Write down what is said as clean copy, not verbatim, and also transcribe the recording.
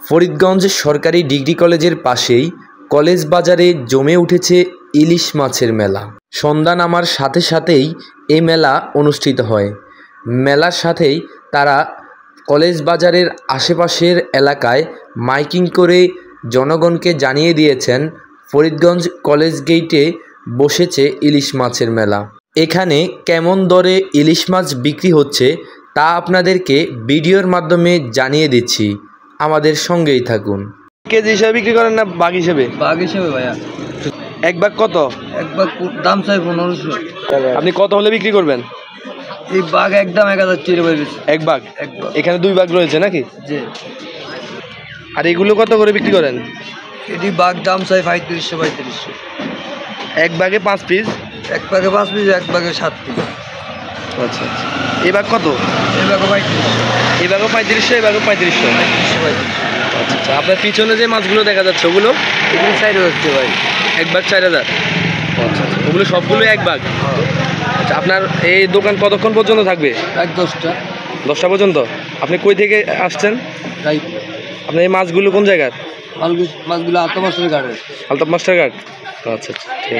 ফরিদগঞ্জ সরকারি ডিগ্রি কলেজের পাশেই কলেজ বাজারে জমে উঠেছে ইলিশ মাছের মেলা। সন্ধ্যা নামার সাথে সাথেই এ মেলা অনুষ্ঠিত হয়। মেলার সাথেই তারা কলেজ বাজারের আশেপাশের এলাকায় মাইকিং করে জনগণকে জানিয়ে দিয়েছেন ফরিদগঞ্জ কলেজ গেইটে বসেছে ইলিশ মাছের মেলা। এখানে কেমন দরে ইলিশ মাছ বিক্রি হচ্ছে তা আপনাদেরকে ভিডিওর মাধ্যমে জানিয়ে দিচ্ছি, আমাদের সঙ্গেই থাকুন। কেজি হিসাবে বিক্রি করেন না বাঘ হিসেবে? বাঘ হিসেবে ভাইয়া। এক বাঘ কত? এক বাঘ দাম চাই 1500। আপনি কত হলে বিক্রি করবেন? এই বাঘ একদম 1000 টাকা করে। এক বাঘ? এখানে দুই বাঘ রয়েছে নাকি? জি। আর এগুলো কত করে বিক্রি করেন? এটি বাঘ দাম চাই 3500। এক বাঘে 5 পিস? এক বাঘে 5 পিস, এক বাঘে 7 পিস। আচ্ছা আচ্ছা। এই বাঘ কত? এই বাঘে 3500। এই বাঘও 3500, এই বাঘও 3500। আচ্ছা আচ্ছা। আপনার পিছনে যে মাছগুলো দেখা যাচ্ছে ওগুলো? এগুলো 4000 হচ্ছে ভাই। এক বাঘ 4000? আচ্ছা আচ্ছা। ওগুলো সবগুলো এক বাঘ? আচ্ছা। আপনার এই দোকান কতক্ষণ পর্যন্ত থাকবে? এক 10টা। 10টা পর্যন্ত? আপনি কই থেকে আসছেন? তাই আপনার এই মাছগুলো কোন জায়গার? মাছগুলো আলতাফ মাস্টার ঘাটের। আলতাফ মাস্টার ঘাট? আচ্ছা আচ্ছা, ঠিক আছে।